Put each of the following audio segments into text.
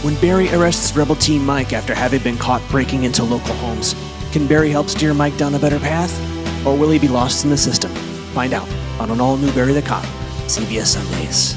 When Barry arrests Rebel Team Mike after having been caught breaking into local homes, can Barry help steer Mike down a better path? Or will he be lost in the system? Find out on an all-new Barry the Cop, CBS Sundays.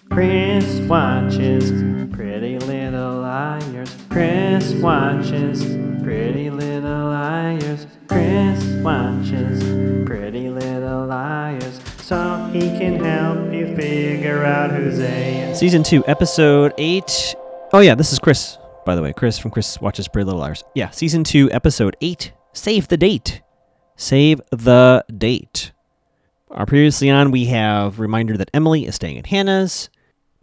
Chris watches Pretty Little Liars. Chris watches Pretty Little Liars. Chris watches Pretty Little Liars, so he can help you figure out who's A. Season 2, Episode 8. Oh yeah, this is Chris, by the way. Chris from Chris Watches Pretty Little Liars. Yeah, Season 2, Episode 8. Save the date. Save the date. Previously on, we have a reminder that Emily is staying at Hannah's.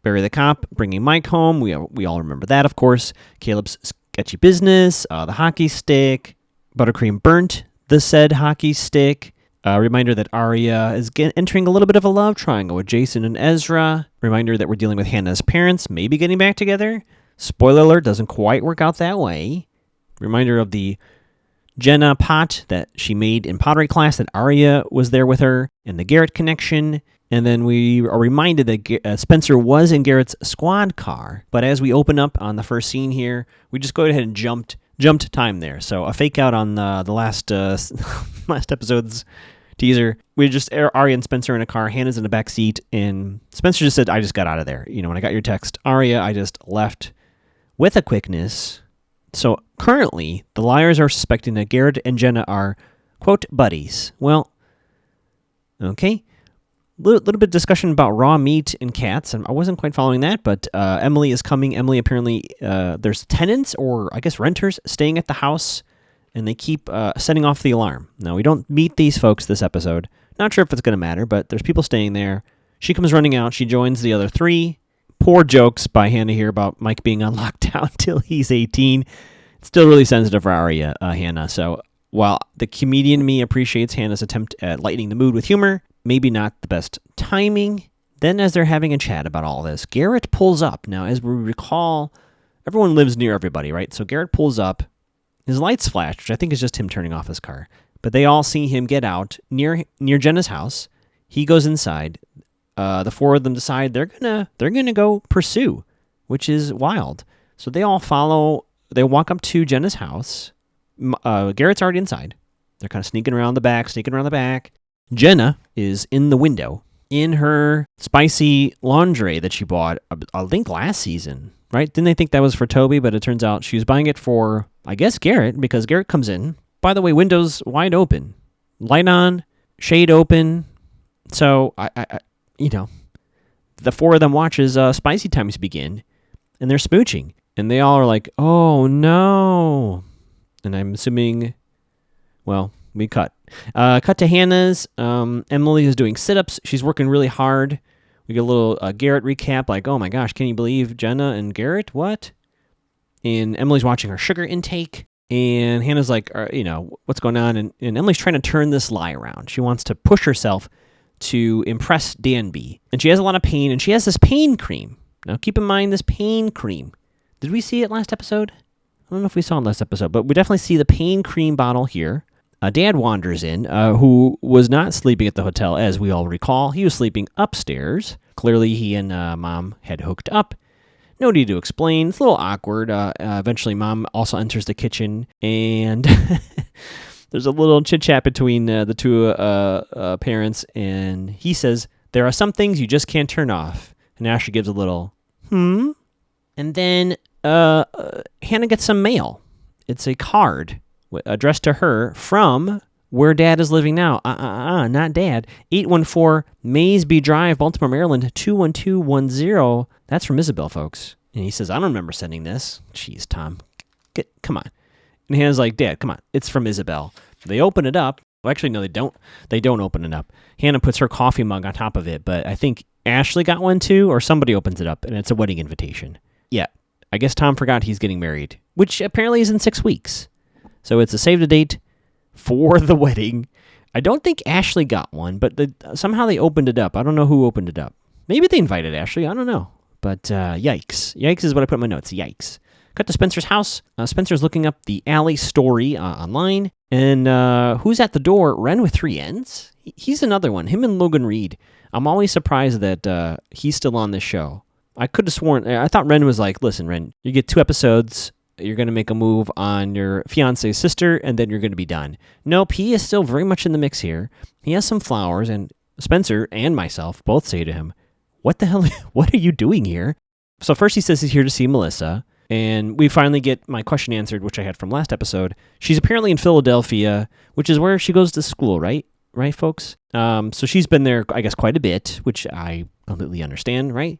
Barry the Cop bringing Mike home. We all remember that, of course. Caleb's sketchy business, the hockey stick. Buttercream burnt the said hockey stick. Reminder that Arya is entering a little bit of a love triangle with Jason and Ezra. Reminder that we're dealing with Hannah's parents maybe getting back together. Spoiler alert, doesn't quite work out that way. Reminder of the Jenna pot that she made in pottery class that Arya was there with her, and the Garrett connection. And then we are reminded that Spencer was in Garrett's squad car. But as we open up on the first scene here, we just go ahead and jumped time there. So a fake out on the last last episode's teaser. We just Arya and Spencer in a car. Hannah's in the back seat, and Spencer just said, "I just got out of there. You know, when I got your text, Arya, I just left with a quickness." So currently, the liars are suspecting that Garrett and Jenna are, quote, buddies. Well, okay. Little bit of discussion about raw meat and cats. I wasn't quite following that, but Emily is coming. Emily, apparently, there's tenants or, I guess, renters staying at the house, and they keep setting off the alarm. Now, we don't meet these folks this episode. Not sure if it's going to matter, but there's people staying there. She comes running out. She joins the other three. Poor jokes by Hannah here about Mike being on lockdown till he's 18. It's still really sensitive for Arya, Hannah. So while the comedian in me appreciates Hannah's attempt at lightening the mood with humor, maybe not the best timing. Then as they're having a chat about all this, Garrett pulls up. Now, as we recall, everyone lives near everybody, right? So Garrett pulls up. His lights flash, which I think is just him turning off his car. But they all see him get out near Jenna's house. He goes inside. The four of them decide they're gonna go pursue, which is wild. So they all follow. They walk up to Jenna's house. Garrett's already inside. They're kind of sneaking around the back. Jenna is in the window in her spicy lingerie that she bought, I think, last season, right? Didn't they think that was for Toby? But it turns out she was buying it for, I guess, Garrett, because Garrett comes in. By the way, windows wide open, light on, shade open. So, the four of them watches Spicy Times begin, and they're smooching. And they all are like, oh, no. And I'm assuming, well, we cut. Cut to Hannah's. Emily is doing sit-ups. She's working really hard. We get a little Garrett recap, like, oh my gosh, can you believe Jenna and Garrett? What? And Emily's watching her sugar intake. And Hannah's like, what's going on? And Emily's trying to turn this lie around. She wants to push herself to impress Danby. And she has a lot of pain, and she has this pain cream. Now, keep in mind this pain cream. Did we see it last episode? I don't know if we saw it last episode, but we definitely see the pain cream bottle here. Dad wanders in, who was not sleeping at the hotel, as we all recall. He was sleeping upstairs. Clearly, he and Mom had hooked up. No need to explain. It's a little awkward. Eventually, Mom also enters the kitchen, and there's a little chit-chat between the two parents, and he says, there are some things you just can't turn off. And Ashley gives a little, And then Hannah gets some mail. It's a card addressed to her from where Dad is living now. Not Dad. 814 Maysby Drive, Baltimore, Maryland, 21210. That's from Isabel, folks. And he says, I don't remember sending this. Jeez, Tom. Come on. And Hannah's like, Dad, come on. It's from Isabel. They open it up. Well, actually, no, they don't. They don't open it up. Hannah puts her coffee mug on top of it, but I think Ashley got one too, or somebody opens it up, and it's a wedding invitation. Yeah. I guess Tom forgot he's getting married, which apparently is in 6 weeks. So it's a save the date for the wedding. I don't think Ashley got one, but somehow they opened it up. I don't know who opened it up. Maybe they invited Ashley. I don't know. But yikes. Yikes is what I put in my notes. Yikes. Cut to Spencer's house. Spencer's looking up the Alley story online. And who's at the door? Ren with 3 N's? He's another one. Him and Logan Reed. I'm always surprised that he's still on this show. I could have sworn, I thought Ren was like, listen, Ren, you get 2 episodes, you're going to make a move on your fiance's sister, and then you're going to be done. Nope, he is still very much in the mix here. He has some flowers, and Spencer and myself both say to him, what the hell, what are you doing here? So first he says he's here to see Melissa, and we finally get my question answered, which I had from last episode. She's apparently in Philadelphia, which is where she goes to school, right? Right, folks? So she's been there, I guess, quite a bit, which I completely understand, right?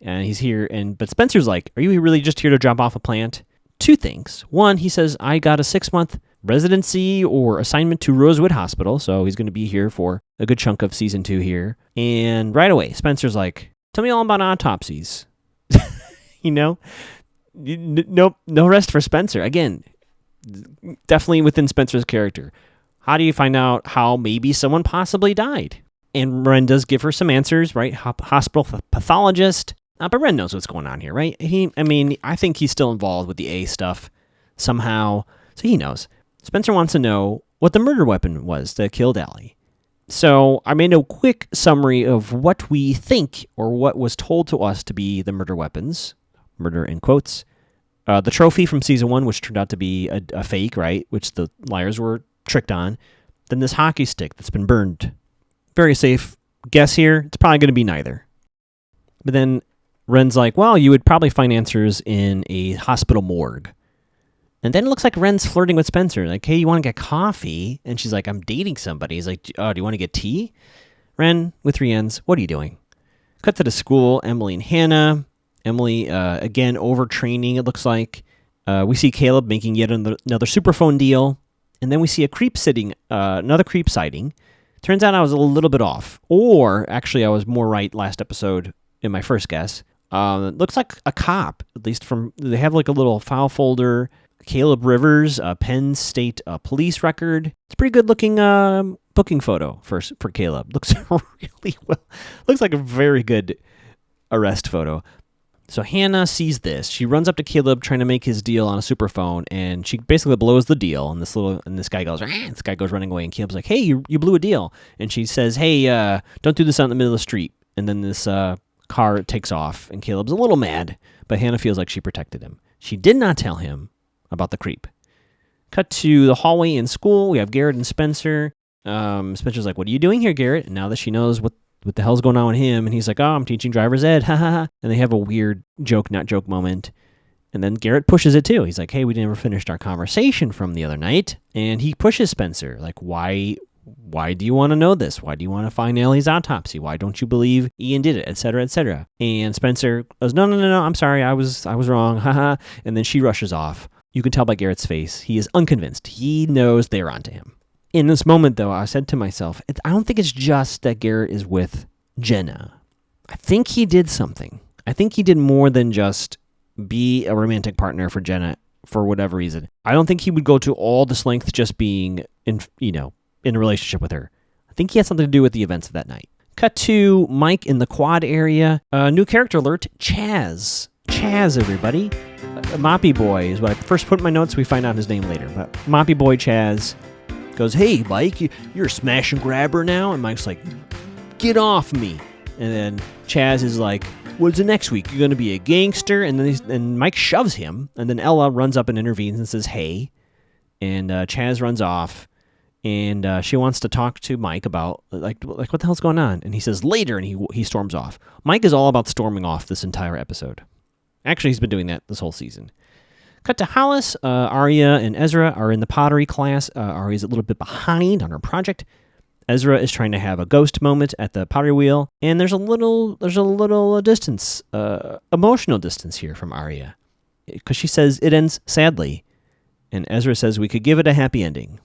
And he's here, but Spencer's like, are you really just here to drop off a plant? 2 things. One, he says, I got a 6-month residency or assignment to Rosewood Hospital, so he's going to be here for a good chunk of season 2 here. And right away, Spencer's like, tell me all about autopsies. No rest for Spencer. Again, definitely within Spencer's character. How do you find out how maybe someone possibly died? And Ren does give her some answers, right? Hospital pathologist. But Ren knows what's going on here, right? I think he's still involved with the A stuff somehow, so he knows. Spencer wants to know what the murder weapon was that killed Allie. So I made a quick summary of what we think, or what was told to us to be the murder weapons. Murder in quotes. The trophy from season 1, which turned out to be a fake, right? Which the liars were tricked on. Then this hockey stick that's been burned. Very safe guess here. It's probably going to be neither. But then Ren's like, well, you would probably find answers in a hospital morgue. And then it looks like Ren's flirting with Spencer. Like, hey, you want to get coffee? And she's like, I'm dating somebody. He's like, oh, do you want to get tea? Ren, with 3 N's, what are you doing? Cut to the school, Emily and Hannah. Emily, again, overtraining, it looks like. We see Caleb making yet another superphone deal. And then we see another creep sighting. Turns out I was a little bit off. Or, actually, I was more right last episode in my first guess. It looks like a cop, at least they have like a little file folder. Caleb Rivers, Penn State police record. It's a pretty good looking booking photo for Caleb. Looks really well. Looks like a very good arrest photo. So Hannah sees this. She runs up to Caleb trying to make his deal on a superphone, and she basically blows the deal. And this guy goes, this guy goes running away, and Caleb's like, hey, you blew a deal. And she says, hey, don't do this out in the middle of the street. And then this car takes off, and Caleb's a little mad, but Hannah feels like she protected him. She did not tell him about the creep. Cut to the hallway in school. We have Garrett and Spencer. Spencer's like, what are you doing here, Garrett? And now that she knows what the hell's going on with him, and he's like, oh, I'm teaching driver's ed, ha ha ha. And they have a weird joke, not joke moment. And then Garrett pushes it too. He's like, hey, we never finished our conversation from the other night. And he pushes Spencer, like, why do you want to know this? Why do you want to find Allie's autopsy? Why don't you believe Ian did it, etc., etc.? And Spencer goes, no, I'm sorry, I was wrong, haha. And then she rushes off. You can tell by Garrett's face, he is unconvinced. He knows they're onto him. In this moment, though, I said to myself, I don't think it's just that Garrett is with Jenna. I think he did something. I think he did more than just be a romantic partner for Jenna for whatever reason. I don't think he would go to all this length just being in a relationship with her. I think he had something to do with the events of that night. Cut to Mike in the quad area. New character alert, Chaz. Chaz, everybody. Moppy Boy is what I first put in my notes. We find out his name later. But Moppy Boy Chaz goes, hey, Mike, you're a smash and grabber now? And Mike's like, get off me. And then Chaz is like, what's the next week? You're going to be a gangster? And then Mike shoves him. And then Ella runs up and intervenes and says, hey. And Chaz runs off. And she wants to talk to Mike about, like what the hell's going on? And he says, later, and he storms off. Mike is all about storming off this entire episode. Actually, he's been doing that this whole season. Cut to Hollis. Arya and Ezra are in the pottery class. Arya's a little bit behind on her project. Ezra is trying to have a ghost moment at the pottery wheel, and there's a little distance, emotional distance here from Arya, because she says it ends sadly, and Ezra says we could give it a happy ending.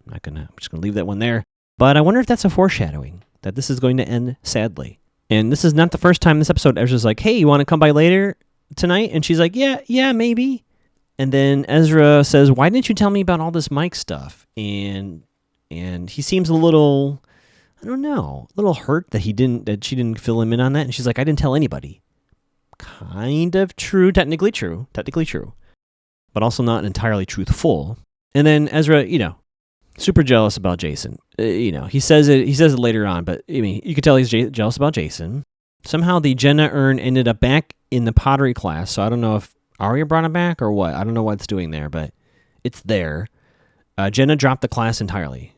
I'm just gonna leave that one there. But I wonder if that's a foreshadowing that this is going to end sadly. And this is not the first time this episode Ezra's like, hey, you want to come by later tonight? And she's like, yeah, maybe. And then Ezra says, why didn't you tell me about all this Mike stuff? And he seems a little, I don't know, a little hurt that she didn't fill him in on that. And she's like, I didn't tell anybody. Kind of true, technically true, but also not entirely truthful. And then Ezra, super jealous about Jason. He says it later on, but I mean, you can tell he's jealous about Jason. Somehow the Jenna urn ended up back in the pottery class, so I don't know if Arya brought it back or what. I don't know what it's doing there, but it's there. Jenna dropped the class entirely,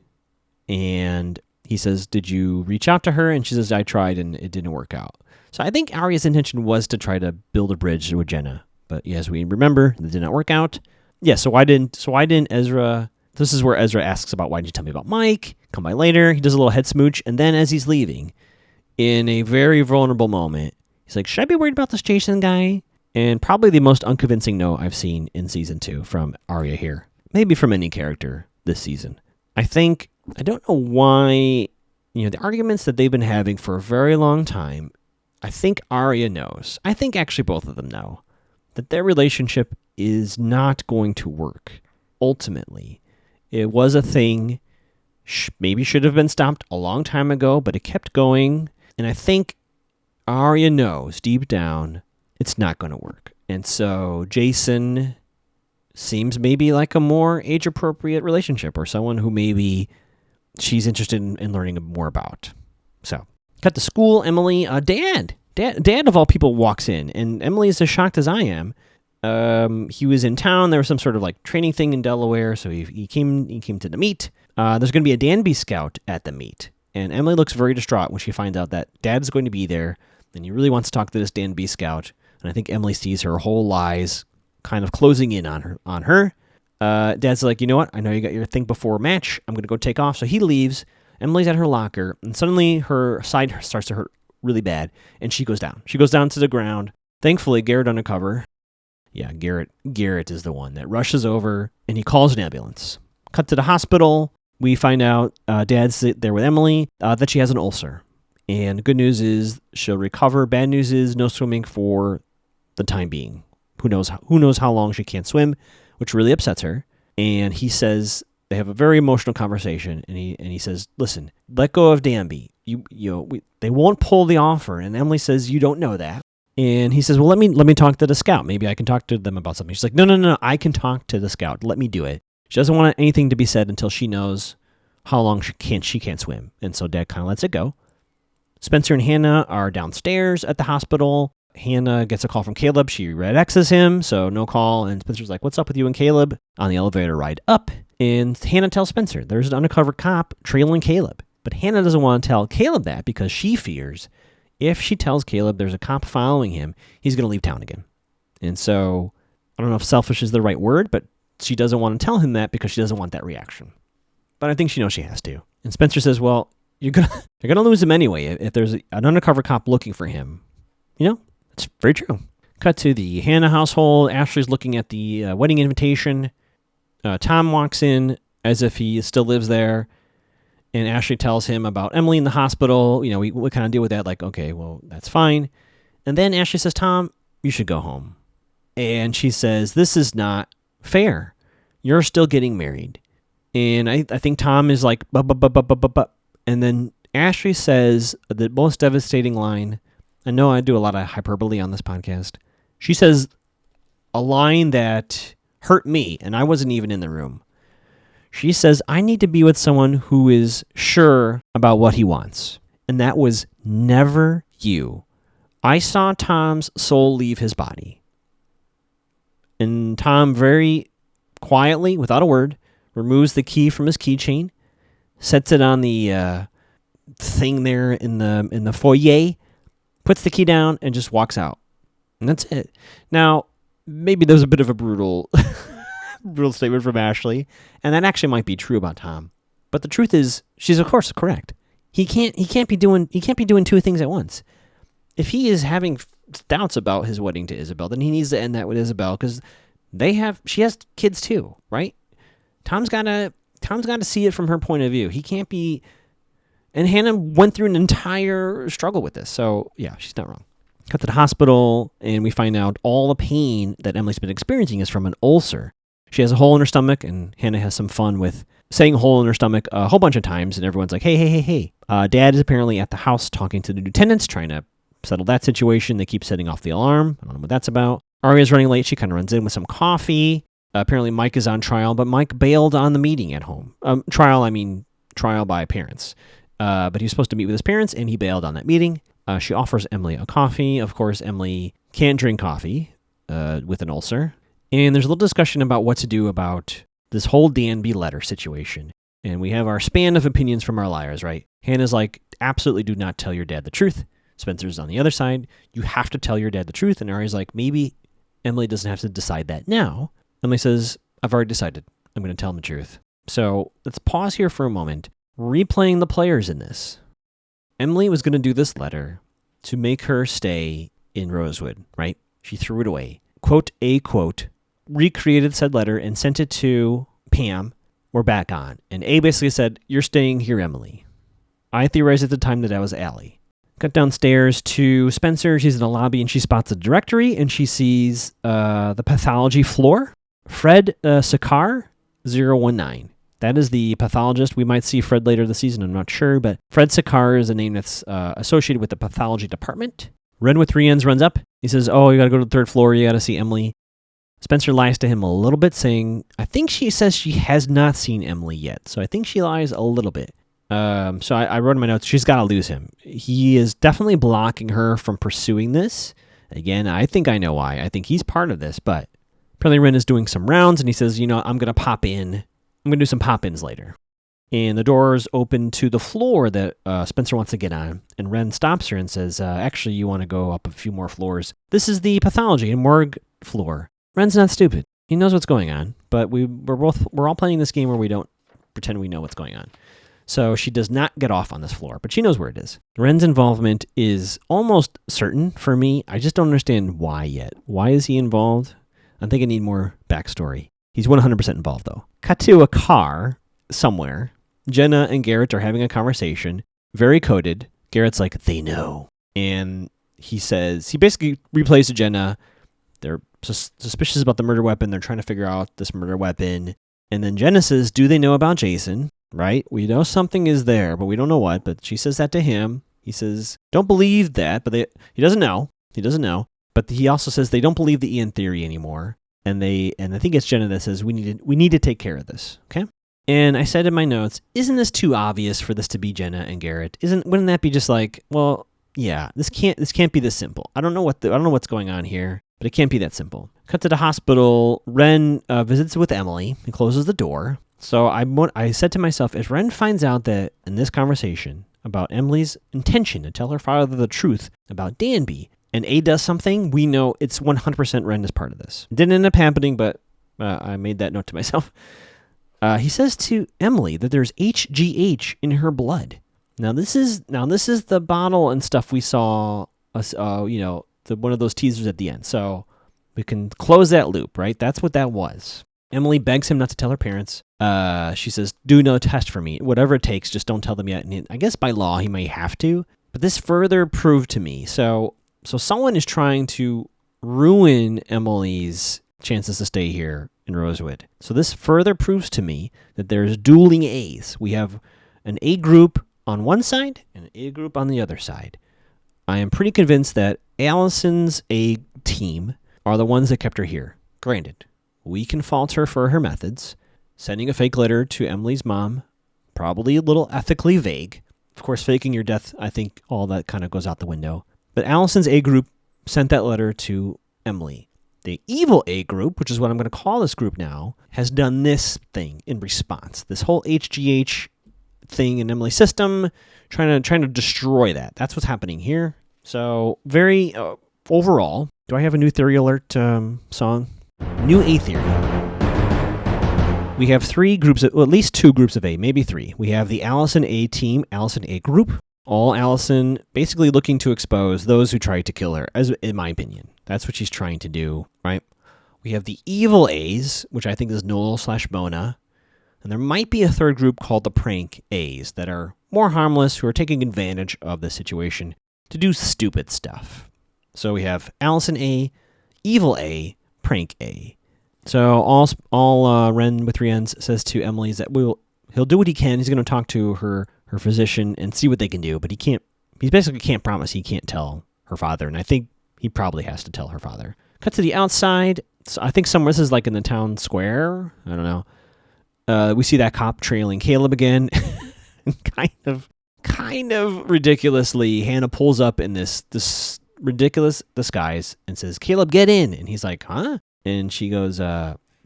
and he says, "Did you reach out to her?" And she says, "I tried, and it didn't work out." So I think Arya's intention was to try to build a bridge with Jenna, but as we remember, it did not work out. Yeah. So why didn't Ezra? This is where Ezra asks about, why did you tell me about Mike? Come by later. He does a little head smooch, and then as he's leaving, in a very vulnerable moment, he's like, "Should I be worried about this Jason guy?" And probably the most unconvincing no I've seen in season 2 from Arya here. Maybe from any character this season. I don't know why, the arguments that they've been having for a very long time, I think Arya knows. I think actually both of them know that their relationship is not going to work. Ultimately, it was a thing, maybe should have been stopped a long time ago, but it kept going. And I think Arya knows deep down it's not going to work. And so Jason seems maybe like a more age-appropriate relationship, or someone who maybe she's interested in learning more about. So, cut to school. Emily, Dad of all people walks in, and Emily is as shocked as I am. He was in town. There was some sort of like training thing in Delaware, so he came to the meet. There's going to be a Danby scout at the meet, and Emily looks very distraught when she finds out that Dad is going to be there, and he really wants to talk to this Danby scout. And I think Emily sees her whole lies kind of closing in on her. Dad's like, "You know what? I know you got your thing before match. I'm going to go take off." So he leaves. Emily's at her locker, and suddenly her side starts to hurt really bad, and she goes down. She goes down to the ground. Thankfully, Garrett undercover. Yeah, Garrett is the one that rushes over, and he calls an ambulance. Cut to the hospital. We find out Dad's there with Emily, that she has an ulcer. And good news is she'll recover. Bad news is no swimming for the time being. Who knows how long she can't swim, which really upsets her. And he says, they have a very emotional conversation, and he says, "Listen, let go of Danby. They won't pull the offer." And Emily says, "You don't know that." And he says, "Well, let me talk to the scout. Maybe I can talk to them about something." She's like, No, I can talk to the scout. Let me do it." She doesn't want anything to be said until she knows how long she can't swim. And so Dad kind of lets it go. Spencer and Hannah are downstairs at the hospital. Hannah gets a call from Caleb. She red X's him, so no call. And Spencer's like, "What's up with you and Caleb?" On the elevator ride up. And Hannah tells Spencer there's an undercover cop trailing Caleb. But Hannah doesn't want to tell Caleb that because she fears if she tells Caleb there's a cop following him, he's going to leave town again. And so, I don't know if selfish is the right word, but she doesn't want to tell him that because she doesn't want that reaction. But I think she knows she has to. And Spencer says, "Well, you're gonna lose him anyway if there's an undercover cop looking for him." It's very true. Cut to the Hannah household. Ashley's looking at the wedding invitation. Tom walks in as if he still lives there. And Ashley tells him about Emily in the hospital. We kind of deal with that. Like, okay, well, that's fine. And then Ashley says, "Tom, you should go home." And she says, "This is not fair. You're still getting married." And I think Tom is like, "But." And then Ashley says the most devastating line. I know I do a lot of hyperbole on this podcast. She says a line that hurt me, and I wasn't even in the room. She says, "I need to be with someone who is sure about what he wants." And that was never you. I saw Tom's soul leave his body. And Tom very quietly, without a word, removes the key from his keychain, sets it on the thing there in the foyer, puts the key down, and just walks out. And that's it. Now, maybe there's a bit of a brutal statement from Ashley, and that actually might be true about Tom. But the truth is, she's of course correct. He can't be doing two things at once. If he is having doubts about his wedding to Isabel, then he needs to end that with Isabel, because she has kids too, right? Tom's got to see it from her point of view. He can't be. And Hannah went through an entire struggle with this. So, yeah, she's not wrong. Cut to the hospital, and we find out all the pain that Emily's been experiencing is from an ulcer. She has a hole in her stomach, and Hannah has some fun with saying hole in her stomach a whole bunch of times, and everyone's like, hey. Dad is apparently at the house talking to the lieutenants, trying to settle that situation. They keep setting off the alarm. I don't know what that's about. Arya's running late. She kind of runs in with some coffee. Apparently Mike is on trial, but Mike bailed on the meeting at home. Trial by parents. But he was supposed to meet with his parents, and he bailed on that meeting. She offers Emily a coffee. Of course, Emily can't drink coffee with an ulcer. And there's a little discussion about what to do about this whole Danby letter situation. And we have our span of opinions from our liars, right? Hannah's like, absolutely do not tell your dad the truth. Spencer's on the other side. You have to tell your dad the truth. And Ari's like, maybe Emily doesn't have to decide that now. Emily says, I've already decided. I'm going to tell him the truth. So let's pause here for a moment. Replaying the players in this. Emily was going to do this letter to make her stay in Rosewood, right? She threw it away. Quote, recreated said letter and sent it to Pam. We're back on. And A basically said, you're staying here, Emily. I theorized at the time that I was Allie. Cut downstairs to Spencer. She's in the lobby and she spots a directory and she sees the pathology floor. Fred Sakar, 019. That is the pathologist. We might see Fred later this season. I'm not sure, but Fred Sakar is a name that's associated with the pathology department. Ren with 3 N's runs up. He says, oh, you got to go to the 3rd floor. You got to see Emily. Spencer lies to him a little bit, saying, I think she says she has not seen Emily yet. So I think she lies a little bit. So I wrote in my notes, she's got to lose him. He is definitely blocking her from pursuing this. Again, I think I know why. I think he's part of this, but apparently Ren is doing some rounds, and he says, I'm going to pop in. I'm going to do some pop-ins later. And the doors open to the floor that Spencer wants to get on. And Ren stops her and says, actually, you want to go up a few more floors. This is the pathology and morgue floor. Ren's not stupid. He knows what's going on. But we're all playing this game where we don't pretend we know what's going on. So she does not get off on this floor, but she knows where it is. Ren's involvement is almost certain for me. I just don't understand why yet. Why is he involved? I think I need more backstory. He's 100% involved, though. Cut to a car somewhere. Jenna and Garrett are having a conversation. Very coded. Garrett's like, they know. And he basically replays to Jenna. They're suspicious about the murder weapon. They're trying to figure out this murder weapon. And then Jenna says, do they know about Jason? Right? We know something is there, but we don't know what. But she says that to him. He says, don't believe that. But he doesn't know. He doesn't know. But he also says they don't believe the Ian theory anymore. And I think it's Jenna that says we need to take care of this. Okay? And I said in my notes, isn't this too obvious for this to be Jenna and Garrett? Wouldn't that be just like, well, yeah, this can't be this simple. I don't know what's going on here, but it can't be that simple. Cut to the hospital. Ren visits with Emily and closes the door. So I said to myself, if Ren finds out that in this conversation about Emily's intention to tell her father the truth about Danby, and A does something, we know it's 100% Ren is part of this. It didn't end up happening, but I made that note to myself. He says to Emily that there's HGH in her blood. Now this is the bottle and stuff we saw. One of those teasers at the end. So we can close that loop, right? That's what that was. Emily begs him not to tell her parents. She says, "Do no test for me. Whatever it takes, just don't tell them yet." And I guess by law he may have to, but this further proved to me. So someone is trying to ruin Emily's chances to stay here in Rosewood. So this further proves to me that there's dueling A's. We have an A group on one side and an A group on the other side. I am pretty convinced that Allison's A team are the ones that kept her here. Granted, we can fault her for her methods. Sending a fake letter to Emily's mom, probably a little ethically vague. Of course, faking your death, I think all that kind of goes out the window. But Allison's A group sent that letter to Emily. The evil A group, which is what I'm going to call this group now, has done this thing in response. This whole HGH thing in Emily's system, trying to destroy that. That's what's happening here. So very overall, do I have a new theory alert song? New A theory. We have three groups, at least two groups of A, maybe three. We have the Allison A team, Allison A group. All Allison basically looking to expose those who tried to kill her, as in my opinion. That's what she's trying to do, right? We have the evil A's, which I think is Noel/Mona. And there might be a third group called the prank A's that are more harmless, who are taking advantage of the situation to do stupid stuff. So we have Allison A, evil A, prank A. So all Ren with 3 N's says to Emily is that he'll do what he can. He's going to talk to her physician and see what they can do, but he basically can't promise he can't tell her father, and I think he probably has to tell her father. Cut to the outside. So I think somewhere, this is like in the town square. I don't know. We see that cop trailing Caleb again. kind of ridiculously, Hannah pulls up in this ridiculous disguise and says, "Caleb, get in." And he's like, "Huh?" And she goes,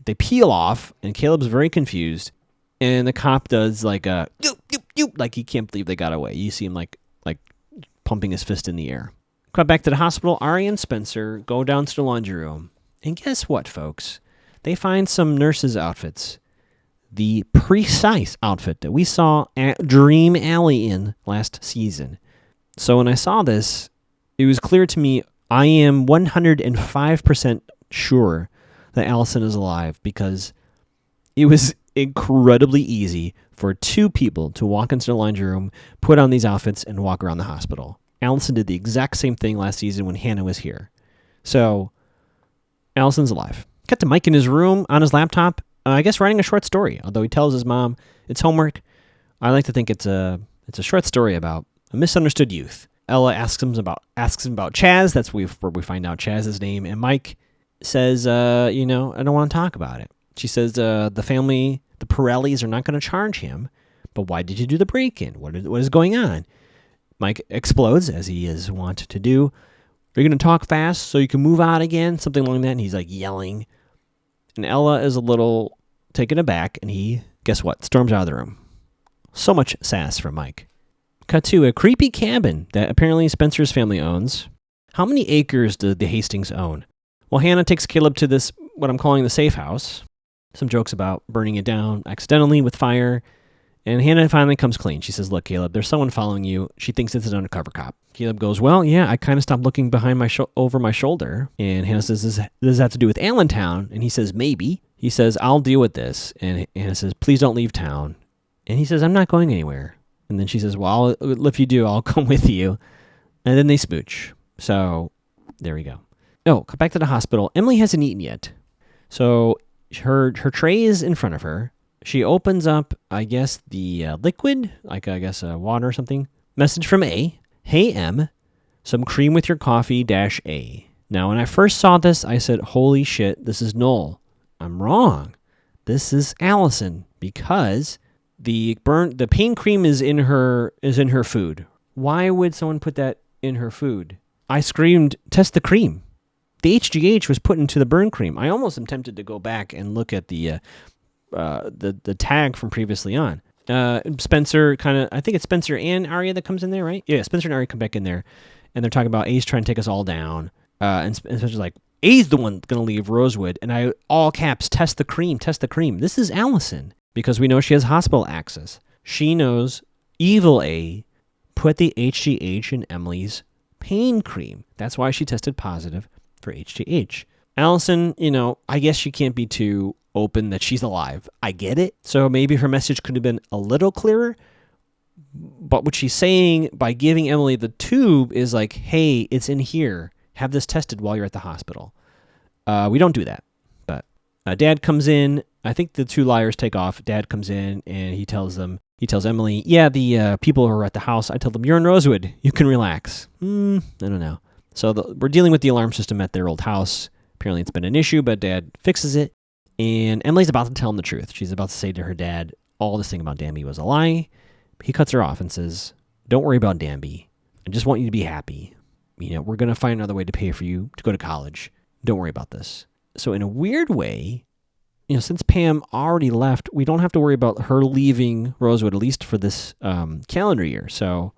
they peel off, and Caleb's very confused. And the cop does like a yoop, like he can't believe they got away. You see him like pumping his fist in the air. Cut back to the hospital. Ari and Spencer go down to the laundry room. And guess what, folks? They find some nurses' outfits. The precise outfit that we saw at Dream Alley in last season. So when I saw this, it was clear to me I am 105% sure that Allison is alive, because it was incredibly easy for two people to walk into the laundry room, put on these outfits, and walk around the hospital. Allison did the exact same thing last season when Hannah was here. So Allison's alive. Cut to Mike in his room on his laptop, I guess writing a short story, although he tells his mom it's homework. I like to think it's a short story about a misunderstood youth. Ella asks him about Chaz. That's where we find out Chaz's name. And Mike says, I don't want to talk about it. She says, the family, the Pirellis, are not going to charge him. But why did you do the break-in? What is going on? Mike explodes, as he is wont to do. Are you going to talk fast so you can move out again? Something like that. And he's like yelling. And Ella is a little taken aback. And he, guess what, storms out of the room. So much sass from Mike. Cut to a creepy cabin that apparently Spencer's family owns. How many acres do the Hastings own? Well, Hannah takes Caleb to this, what I'm calling the safe house. Some jokes about burning it down accidentally with fire. And Hannah finally comes clean. She says, "Look, Caleb, there's someone following you." She thinks it's an undercover cop. Caleb goes, "Well, yeah, I kind of stopped looking behind over my shoulder." And Hannah says, "Does this have to do with Allentown?" And he says, "Maybe." He says, "I'll deal with this." And Hannah says, "Please don't leave town." And he says, "I'm not going anywhere." And then she says, "Well, if you do, I'll come with you." And then they smooch. So there we go. Oh, come back to the hospital. Emily hasn't eaten yet. So her tray is in front of her. She opens up, I guess, the liquid, like I guess water or something. Message from A. "Hey, M, some cream with your coffee -A. Now, when I first saw this, I said, holy shit, this is Noel. I'm wrong. This is Allison, because the pain cream is in her food. Why would someone put that in her food? I screamed, "Test the cream." The HGH was put into the burn cream. I almost am tempted to go back and look at the tag from previously on. Spencer I think it's Spencer and Arya that comes in there, right? Yeah, Spencer and Arya come back in there, and they're talking about A's trying to take us all down. And Spencer's like, A's the one going to leave Rosewood. And I, all caps, test the cream. This is Allison, because we know she has hospital access. She knows evil A put the HGH in Emily's pain cream. That's why she tested positive for HGH. Allison, I guess she can't be too open that she's alive. I get it. So maybe her message could have been a little clearer. But what she's saying by giving Emily the tube is like, hey, it's in here. Have this tested while you're at the hospital. We don't do that. But Dad comes in. I think the two liars take off. Dad comes in and he tells Emily, yeah, the people who are at the house, I tell them, you're in Rosewood. You can relax. I don't know. So we're dealing with the alarm system at their old house. Apparently it's been an issue, but Dad fixes it. And Emily's about to tell him the truth. She's about to say to her dad, all this thing about Danby was a lie. He cuts her off and says, don't worry about Danby. I just want you to be happy. We're going to find another way to pay for you to go to college. Don't worry about this. So in a weird way, since Pam already left, we don't have to worry about her leaving Rosewood, at least for this calendar year. So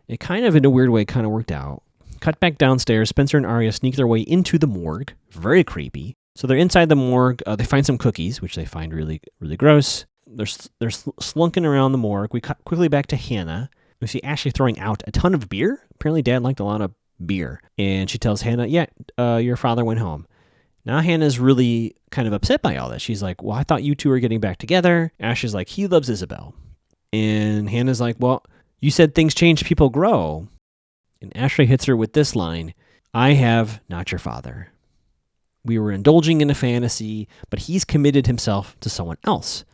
it kind of, in a weird way, kind of worked out. Cut back downstairs. Spencer and Arya sneak their way into the morgue. Very creepy. So they're inside the morgue. They find some cookies, which they find really, really gross. They're slunking around the morgue. We cut quickly back to Hannah. We see Ashley throwing out a ton of beer. Apparently Dad liked a lot of beer. And she tells Hannah, your father went home. Now Hannah's really kind of upset by all this. She's like, well, I thought you two were getting back together. Ashley's like, he loves Isabel. And Hannah's like, well, you said things change, people grow. And Ashley hits her with this line, I have not your father. We were indulging in a fantasy, but he's committed himself to someone else.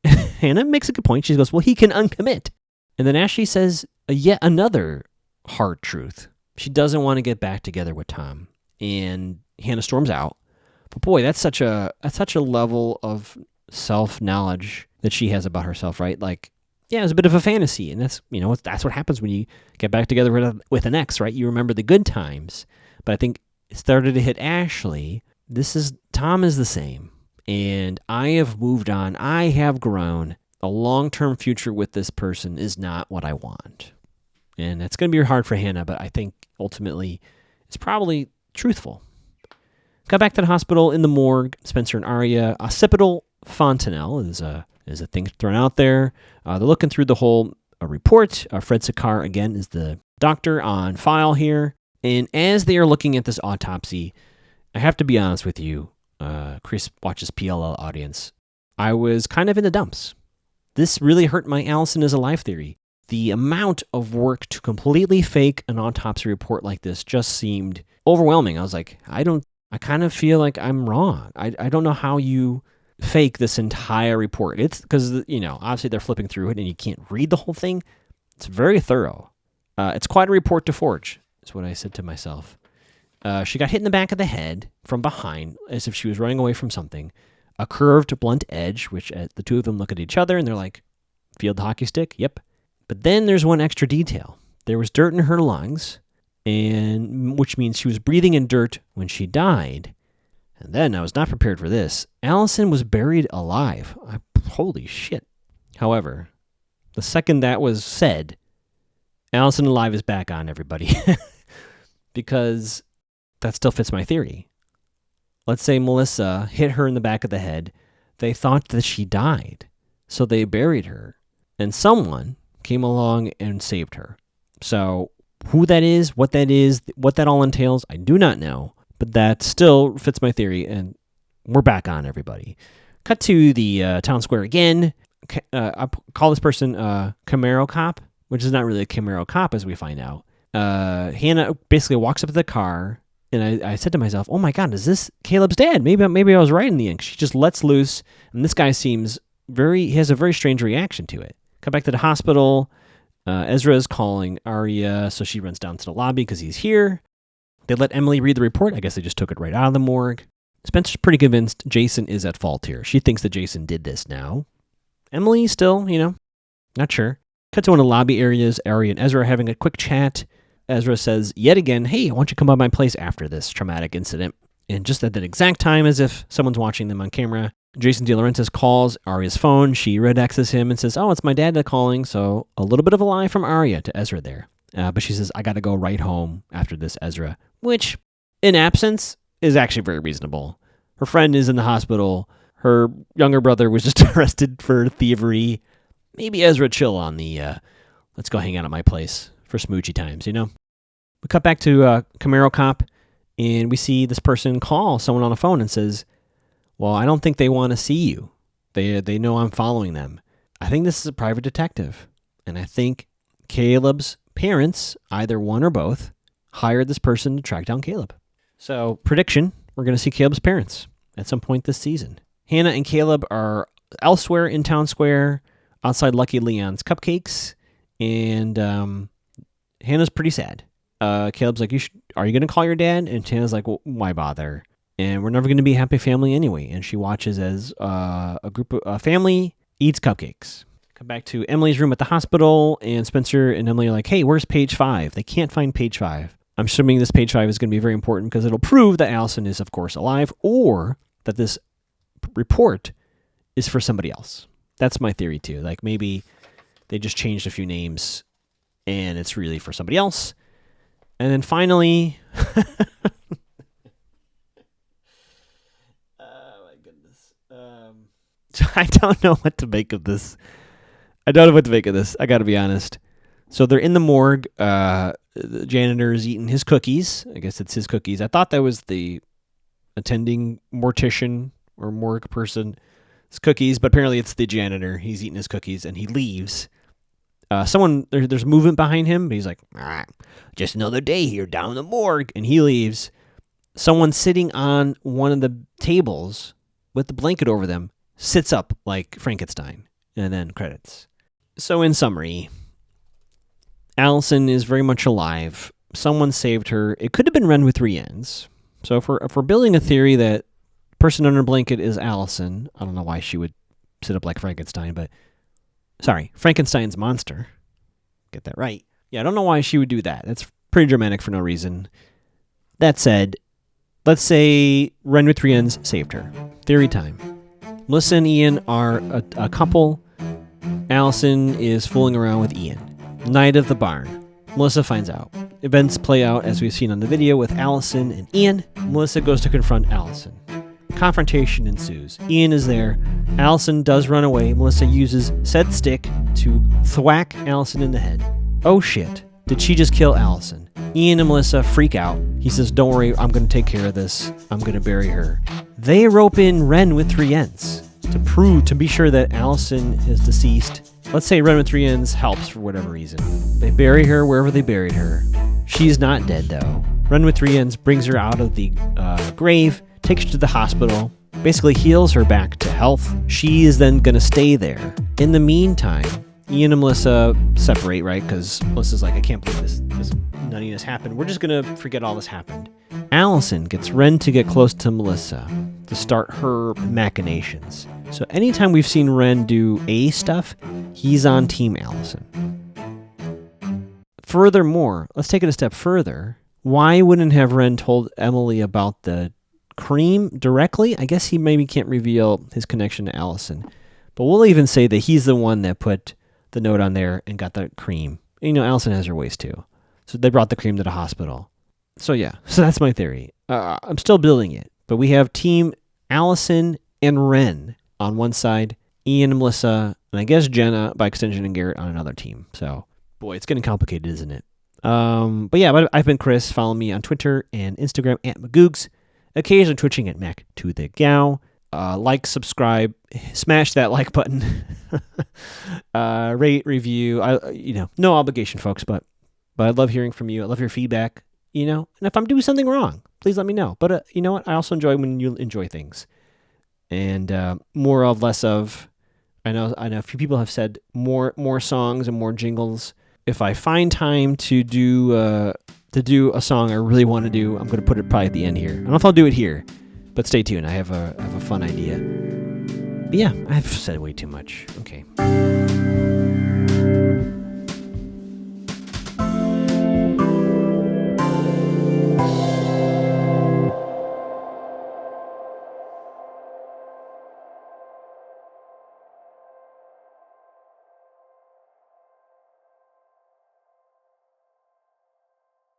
Hannah makes a good point. She goes, well, he can uncommit. And then Ashley says yet another hard truth. She doesn't want to get back together with Tom. And Hannah storms out. But boy, that's such a level of self-knowledge that she has about herself, right? Like, yeah, it's a bit of a fantasy, and that's what happens when you get back together with an ex, right? You remember the good times. But I think it started to hit Ashley. Tom is the same, and I have moved on. I have grown. A long-term future with this person is not what I want. And it's going to be hard for Hannah, but I think ultimately it's probably truthful. Got back to the hospital in the morgue. Spencer and Arya. Occipital fontanelle is a thing thrown out there. They're looking through the whole report. Fred Sakar, again, is the doctor on file here. And as they are looking at this autopsy, I have to be honest with you, Chris watches PLL audience, I was kind of in the dumps. This really hurt my Allison is alive theory. The amount of work to completely fake an autopsy report like this just seemed overwhelming. I was like, I kind of feel like I'm wrong. I don't know how you fake this entire report. It's because, obviously they're flipping through it and you can't read the whole thing. It's very thorough. It's quite a report to forge, is what I said to myself. She got hit in the back of the head from behind as if she was running away from something. A curved, blunt edge, which the two of them look at each other and they're like, field hockey stick? Yep. But then there's one extra detail. There was dirt in her lungs, and which means she was breathing in dirt when she died. And then, I was not prepared for this, Allison was buried alive. Holy shit. However, the second that was said, Allison alive is back on, everybody. Because that still fits my theory. Let's say Melissa hit her in the back of the head. They thought that she died, so they buried her. And someone came along and saved her. So who that is, what that all entails, I do not know. But that still fits my theory, and we're back on, everybody. Cut to the town square again. I call this person Camaro Cop, which is not really a Camaro Cop, as we find out. Hannah basically walks up to the car, and I said to myself, oh my God, is this Caleb's dad? Maybe I was right in the end. She just lets loose, and this guy seems he has a very strange reaction to it. Come back to the hospital. Ezra is calling Arya, so she runs down to the lobby because he's here. They let Emily read the report. I guess they just took it right out of the morgue. Spencer's pretty convinced Jason is at fault here. She thinks that Jason did this now. Emily still, not sure. Cut to one of the lobby areas. Arya and Ezra are having a quick chat. Ezra says, yet again, hey, why don't you come by my place after this traumatic incident? And just at that exact time, as if someone's watching them on camera, Jason De Laurentiis calls Arya's phone. She red X's him and says, oh, it's my dad calling. So a little bit of a lie from Arya to Ezra there. But she says, I got to go right home after this, Ezra, which in absence is actually very reasonable. Her friend is in the hospital. Her younger brother was just arrested for thievery. Maybe Ezra chill on the, let's go hang out at my place for smoochy times, We cut back to Camaro Cop, and we see this person call someone on the phone and says, well, I don't think they want to see you. They know I'm following them. I think this is a private detective. And I think Caleb's parents, either one or both, hired this person to track down Caleb. So, prediction, we're going to see Caleb's parents at some point this season. Hannah and Caleb are elsewhere in Town Square, outside Lucky Leon's Cupcakes, and Hannah's pretty sad. Caleb's like, are you going to call your dad? And Hannah's like, well, why bother? And we're never going to be a happy family anyway. And she watches as a family eats cupcakes. Come back to Emily's room at the hospital, and Spencer and Emily are like, hey, where's page 5? They can't find page 5. I'm assuming this page 5 is going to be very important because it'll prove that Allison is, of course, alive, or that this report is for somebody else. That's my theory, too. Like, maybe they just changed a few names, and it's really for somebody else. And then finally... I don't know what to make of this. I got to be honest. So they're in the morgue. The janitor is eating his cookies. I guess it's his cookies. I thought that was the attending mortician or morgue person's cookies, but apparently it's the janitor. He's eating his cookies, and he leaves. There's movement behind him, but he's like, just another day here down in the morgue, and he leaves. Someone sitting on one of the tables with the blanket over them sits up like Frankenstein, and then credits. So in summary, Allison is very much alive. Someone saved her. It could have been run with 3 ends. So if we're building a theory that Person under blanket is Allison. I don't know why she would sit up like Frankenstein, but sorry, Frankenstein's monster. Get that right. Yeah, I don't know why she would do that. That's pretty dramatic for no reason. That said, let's say Ren with 3 N's saved her. Theory time. Melissa and Ian are a couple. Allison is fooling around with Ian. Night of the barn. Melissa finds out. Events play out as we've seen on the video with Allison and Ian. Melissa goes to confront Allison. Confrontation ensues. Ian is there. Allison does run away. Melissa uses said stick to thwack Allison in the head. Oh shit. Did she just kill Allison? Ian and Melissa freak out. He says, don't worry, I'm going to take care of this. I'm going to bury her. They rope in Ren with 3 N's to be sure that Allison is deceased. Let's say Ren with 3 N's helps for whatever reason. They bury her wherever they buried her. She's not dead though. Ren with 3 N's brings her out of the grave, takes her to the hospital, basically heals her back to health. She is then going to stay there. In the meantime, Ian and Melissa separate, right? Because Melissa's like, I can't believe this nuttiness happened. We're just going to forget all this happened. Allison gets Ren to get close to Melissa to start her machinations. So anytime we've seen Ren do A stuff, he's on Team Allison. Furthermore, let's take it a step further. Why wouldn't have Ren told Emily about the cream directly? I guess he maybe can't reveal his connection to Allison. But we'll even say that he's the one that put the note on there and got the cream. You know, Allison has her ways too. So they brought the cream to the hospital. So yeah, so that's my theory. I'm still building it. But we have Team Allison and Ren on one side, Ian and Melissa, and I guess Jenna, by extension, and Garrett on another team. So, boy, it's getting complicated, isn't it? But I've been Chris. Follow me on Twitter and Instagram at Magoogs. Occasionally twitching at Mac to the Gow. Like, subscribe, smash that like button. Rate, review. No obligation, folks, but I love hearing from you. I love your feedback. And if I'm doing something wrong, please let me know. But you know what? I also enjoy when you enjoy things. And more of, less of. I know a few people have said more songs and more jingles. If I find time to do a song I really want to do, I'm going to put it probably at the end here. I don't know if I'll do it here, but stay tuned. I have a fun idea. But yeah, I've said way too much. Okay.